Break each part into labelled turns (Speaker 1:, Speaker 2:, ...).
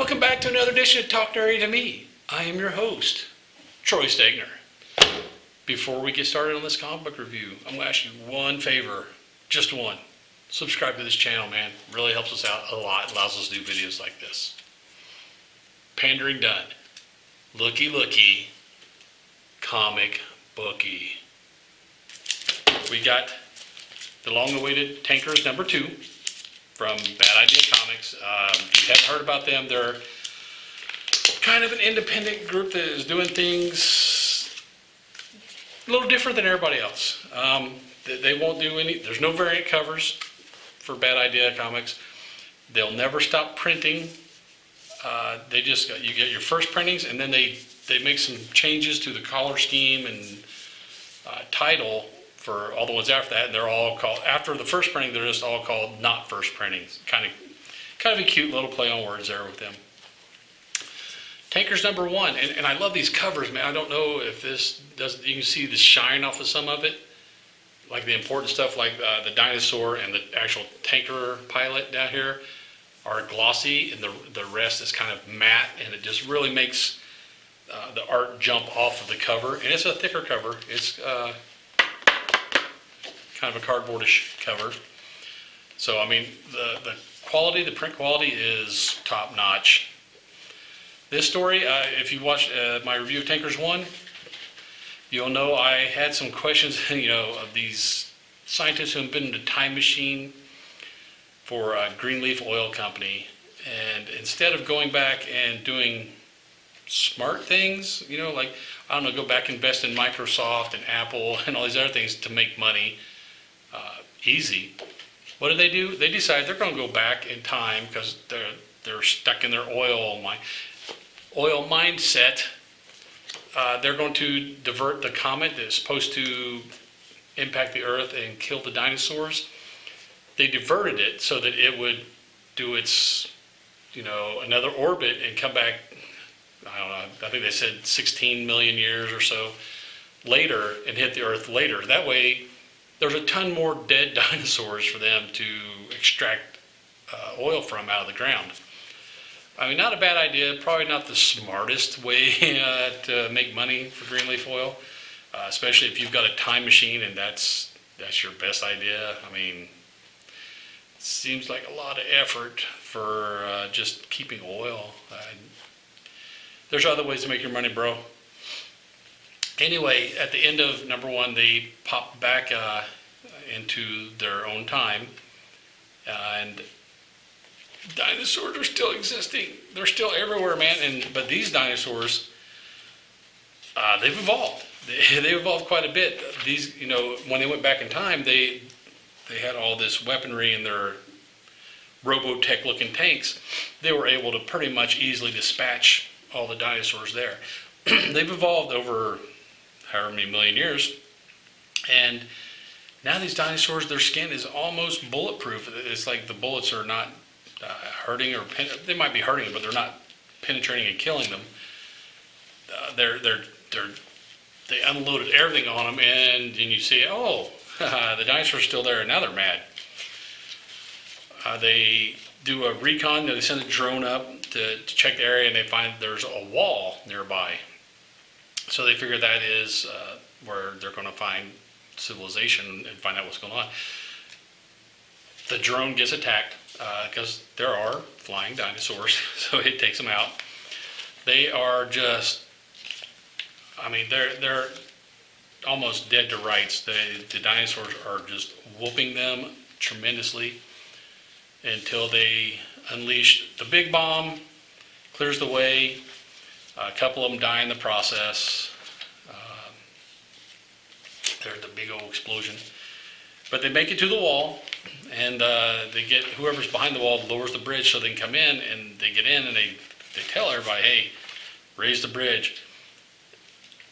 Speaker 1: Welcome back to another edition of Talk Nerdy to Me. I am your host, Troy Stegner. Before we get started on this comic book review, I'm going to ask you one favor, just one. Subscribe to this channel, man. Really helps us out a lot. Allows us to do videos like this. Pandering done. Looky, looky. Comic bookie. We got the long-awaited Tankers #2 from Bad Idea Comics. If you haven't heard about them, they're kind of an independent group that is doing things a little different than everybody else. They won't do any, there's no variant covers for Bad Idea Comics. They'll never stop printing. They just, you get your first printings, and then they make some changes to the color scheme and title for all the ones after that. They're all called, after the first printing, they're just all called not first printings. Kind of a cute little play on words there with them. Tankers #1, and I love these covers, man. I don't know if this does, you can see the shine off of some of it, like the important stuff, like the dinosaur and the actual tanker pilot down here are glossy, and the rest is kind of matte, and it just really makes the art jump off of the cover. And it's a thicker cover. It's kind of a cardboardish cover. So I mean, the quality, the print quality is top notch. This story, if you watched my review of Tankers 1, you'll know I had some questions, you know, of these scientists who have been in a time machine for Greenleaf Oil Company, and instead of going back and doing smart things, you know, like, I don't know, go back and invest in Microsoft and Apple and all these other things to make money easy. What do? They decide they're going to go back in time because they're stuck in their oil mindset. They're going to divert the comet that's supposed to impact the Earth and kill the dinosaurs. They diverted it so that it would do its, you know, another orbit and come back, I don't know, I think they said 16 million years or so later and hit the Earth later. That way, there's a ton more dead dinosaurs for them to extract oil from out of the ground. I mean, not a bad idea, probably not the smartest way to make money for Greenleaf Oil, especially if you've got a time machine and that's your best idea. I mean, it seems like a lot of effort for just keeping oil. There's other ways to make your money, bro. Anyway, at the end of #1, they pop back into their own time, and dinosaurs are still existing. They're still everywhere, man. But these dinosaurs, they've evolved. They've evolved quite a bit. These, you know, when they went back in time, they had all this weaponry in their Robotech-looking tanks. They were able to pretty much easily dispatch all the dinosaurs there. They've evolved over however many million years, and now these dinosaurs, their skin is almost bulletproof. It's like the bullets are not hurting, or they might be hurting them, but they're not penetrating and killing them. They unloaded everything on them, and then you see, oh, the dinosaurs are still there, and now they're mad. They do a recon. They send a drone up to check the area, and they find there's a wall nearby. So they figure that is where they're going to find civilization and find out what's going on. The drone gets attacked because there are flying dinosaurs, so it takes them out. They are just, I mean, they're almost dead to rights. The dinosaurs are just whooping them tremendously until they unleash the big bomb, clears the way. A couple of them die in the process. There's the big old explosion. But they make it to the wall, and they get, whoever's behind the wall lowers the bridge so they can come in, and they get in, and they tell everybody, hey, raise the bridge.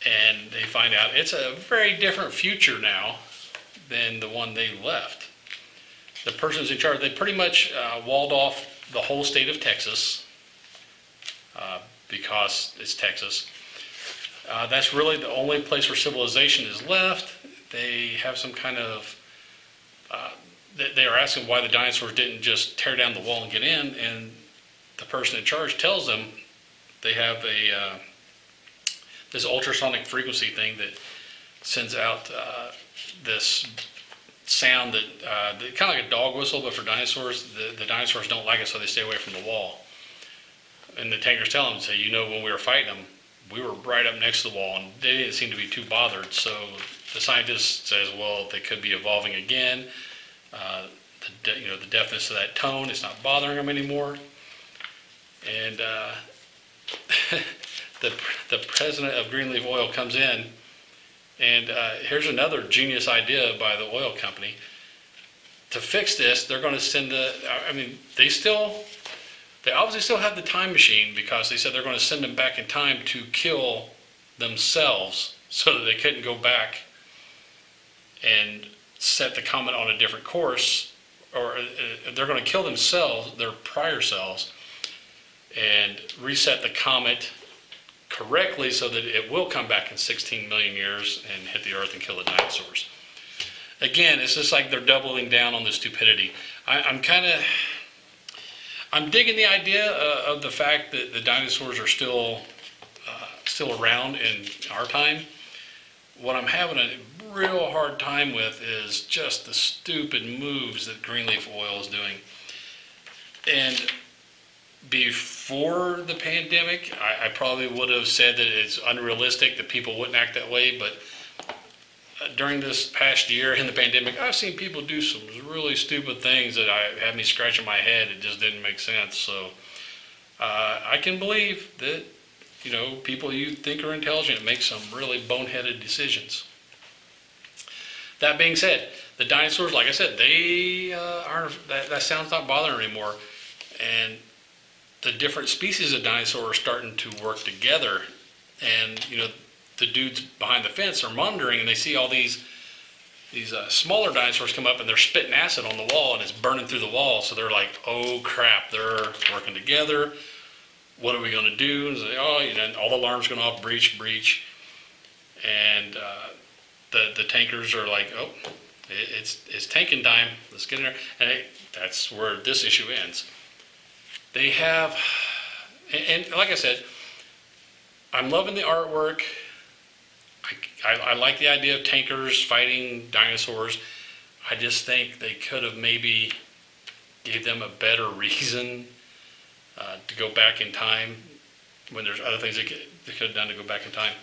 Speaker 1: And they find out it's a very different future now than the one they left. The person's in charge, they pretty much walled off the whole state of Texas, because it's Texas. That's really the only place where civilization is left. They have some kind of, they are asking why the dinosaurs didn't just tear down the wall and get in, and the person in charge tells them they have a this ultrasonic frequency thing that sends out this sound that kind of like a dog whistle, but for dinosaurs. The dinosaurs don't like it, so they stay away from the wall. And the tankers tell them, say, when we were fighting them, we were right up next to the wall, and they didn't seem to be too bothered. So the scientist says, well, they could be evolving again. The deafness of that tone, it's not bothering them anymore. And the president of Greenleaf Oil comes in, and here's another genius idea by the oil company. To fix this, they're going to send they obviously still have the time machine, because they said they're going to send them back in time to kill themselves so that they couldn't go back and set the comet on a different course, or they're going to kill themselves, their prior selves, and reset the comet correctly so that it will come back in 16 million years and hit the Earth and kill the dinosaurs. Again, it's just like they're doubling down on the stupidity. I'm digging the idea of the fact that the dinosaurs are still around in our time. What I'm having a real hard time with is just the stupid moves that Greenleaf Oil is doing. And before the pandemic, I probably would have said that it's unrealistic that people wouldn't act that way, but during this past year in the pandemic, I've seen people do some really stupid things that had me scratching my head. It just didn't make sense. So I can believe that, people you think are intelligent make some really boneheaded decisions. That being said, the dinosaurs, like I said, they that sound's not bothering anymore. And the different species of dinosaurs are starting to work together. And, the dudes behind the fence are monitoring, and they see all these smaller dinosaurs come up, and they're spitting acid on the wall, and it's burning through the wall. So they're like, oh crap, they're working together. What are we going to do? And say, all the alarms going off, breach. And the tankers are like, oh, it's tanking time. Let's get in there. And that's where this issue ends. They have, and like I said, I'm loving the artwork. I like the idea of tankers fighting dinosaurs. I just think they could have maybe gave them a better reason to go back in time when there's other things they could have done to go back in time.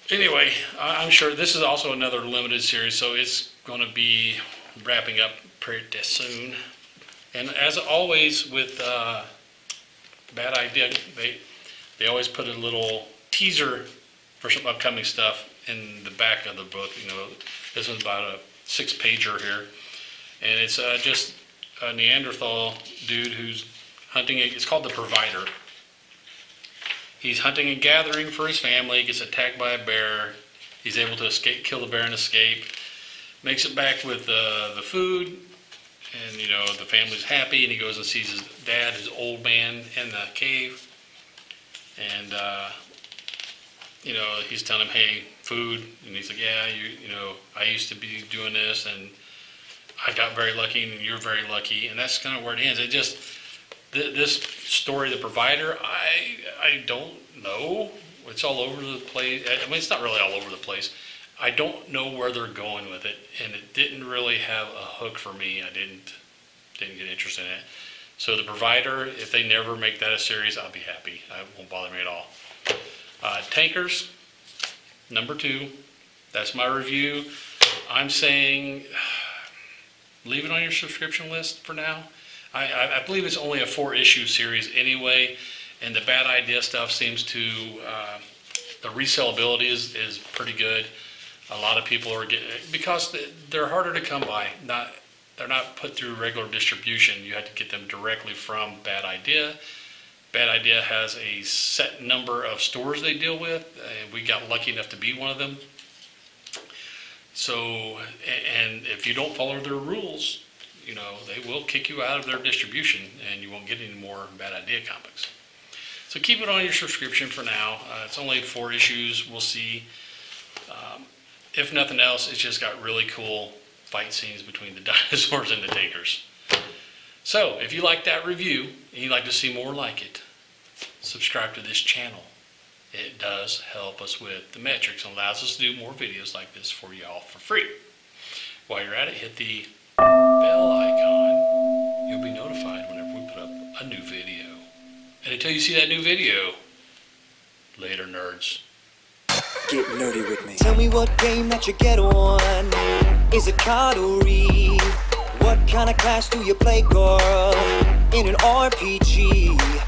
Speaker 1: Anyway, I'm sure this is also another limited series, so it's going to be wrapping up pretty soon. And as always with Bad Idea, they always put a little teaser for some upcoming stuff in the back of the book. This one's about a 6-pager here, and it's just a Neanderthal dude who's hunting. It's called The Provider. He's hunting and gathering for his family. Gets attacked by a bear. He's able to escape, kill the bear and escape. Makes it back with the food, and the family's happy. And he goes and sees his dad, his old man, in the cave, and he's telling him, hey, food. And he's like, yeah, I used to be doing this, and I got very lucky, and you're very lucky. And that's kind of where it ends. It just, this story, The Provider, I don't know. It's all over the place. It's not really all over the place. I don't know where they're going with it, and it didn't really have a hook for me. I didn't get interested in it. So The Provider, if they never make that a series, I'll be happy. It won't bother me at all. Tankers, number 2. That's my review. I'm saying leave it on your subscription list for now. I believe it's only a 4-issue series anyway, and the Bad Idea stuff seems to, the resellability is pretty good. A lot of people are getting, because they're harder to come by. They're not put through regular distribution. You have to get them directly from Bad Idea. Bad Idea has a set number of stores they deal with, and we got lucky enough to be one of them. So, and if you don't follow their rules, they will kick you out of their distribution, and you won't get any more Bad Idea comics. So keep it on your subscription for now. It's only 4 issues. We'll see. If nothing else, it's just got really cool fight scenes between the dinosaurs and the tankers. So, if you like that review and you'd like to see more like it, subscribe to this channel. It does help us with the metrics and allows us to do more videos like this for y'all for free. While you're at it, hit the bell icon. You'll be notified whenever we put up a new video. And until you see that new video, later, nerds.
Speaker 2: Get nerdy with me. Tell me what game that you get on. Is it card or read? What kind of class do you play, girl? In an RPG?